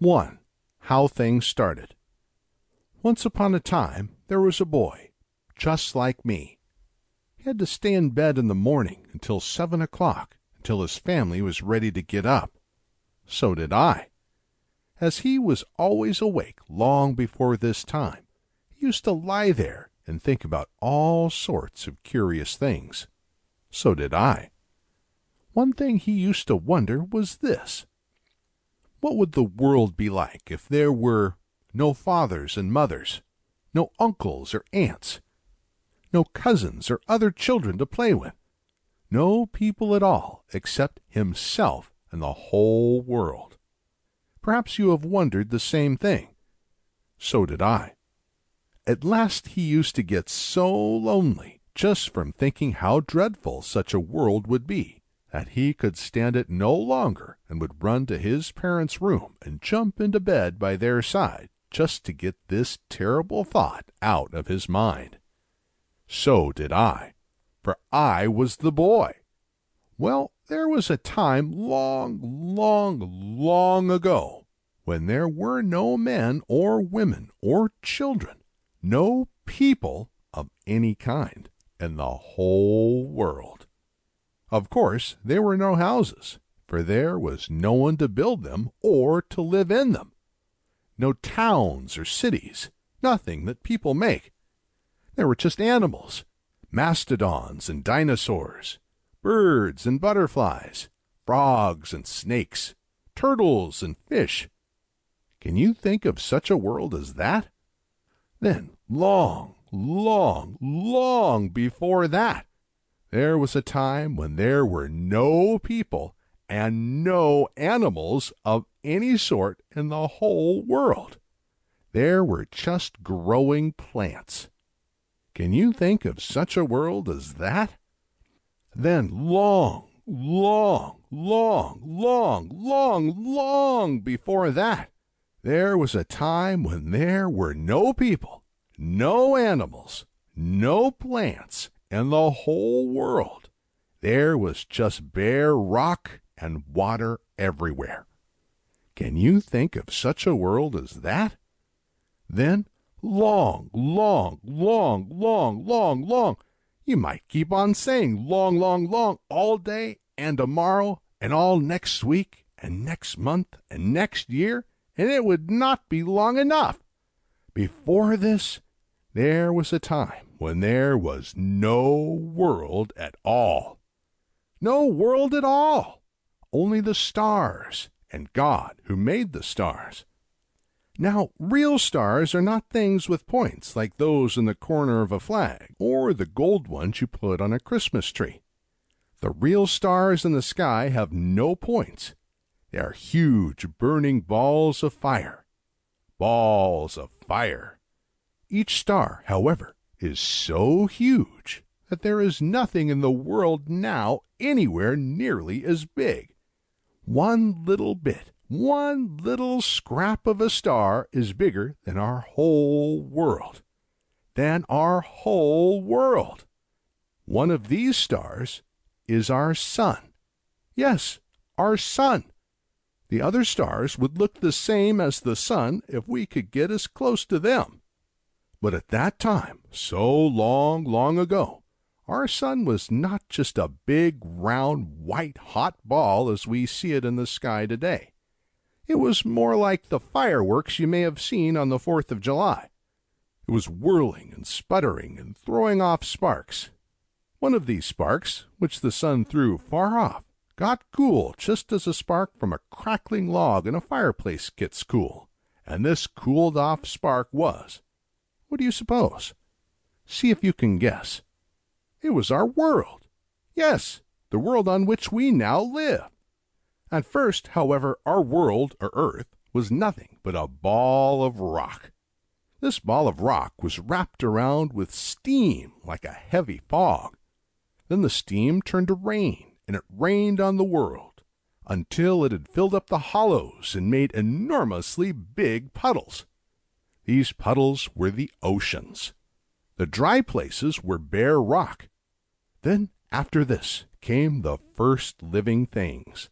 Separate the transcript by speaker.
Speaker 1: 1. How Things Started. Once upon a time there was a boy, just like me. He had to stay in bed in the morning until 7 o'clock, until his family was ready to get up. So did I. As he was always awake long before this time, he used to lie there and think about all sorts of curious things. So did I. One thing he used to wonder was this: what would the world be like if there were no fathers and mothers, no uncles or aunts, no cousins or other children to play with, no people at all except himself and the whole world? Perhaps you have wondered the same thing. So did I. At last he used to get so lonely just from thinking how dreadful such a world would be, that he could stand it no longer and would run to his parents' room and jump into bed by their side just to get this terrible thought out of his mind. So did I, for I was the boy. Well, there was a time long, long, long ago when there were no men or women or children, no people of any kind in the whole world. Of course, there were no houses, for there was no one to build them or to live in them. No towns or cities, nothing that people make. There were just animals, mastodons and dinosaurs, birds and butterflies, frogs and snakes, turtles and fish. Can you think of such a world as that? Then, long, long, long before that, there was a time when there were no people and no animals of any sort in the whole world. There were just growing plants. Can you think of such a world as that? Then long, long, long, long, long, long before that, there was a time when there were no people, no animals, no plants, in the whole world. There was just bare rock and water everywhere. Can you think of such a world as that? Then, long, long, long, long, long, long, you might keep on saying long, long, long all day and tomorrow and all next week and next month and next year, and it would not be long enough. Before this, there was a time when there was no world at all. No world at all. Only the stars and God who made the stars. Now, real stars are not things with points like those in the corner of a flag or the gold ones you put on a Christmas tree. The real stars in the sky have no points. They are huge burning balls of fire. Balls of fire. Each star, however, is so huge that there is nothing in the world now anywhere nearly as big. One little bit, one little scrap of a star is bigger than our whole world. Than our whole world. One of these stars is our sun. Yes, our sun. The other stars would look the same as the sun if we could get as close to them. But at that time, so long, long ago, our sun was not just a big, round, white, hot ball as we see it in the sky today. It was more like the fireworks you may have seen on the 4th of July. It was whirling and sputtering and throwing off sparks. One of these sparks, which the sun threw far off, got cool just as a spark from a crackling log in a fireplace gets cool, and this cooled-off spark was— what do you suppose? See if you can guess. It was our world. Yes, the world on which we now live. At first, however, our world, or Earth, was nothing but a ball of rock. This ball of rock was wrapped around with steam like a heavy fog. Then the steam turned to rain, and it rained on the world, until it had filled up the hollows and made enormously big puddles. These puddles were the oceans. The dry places were bare rock. Then, after this, came the first living things.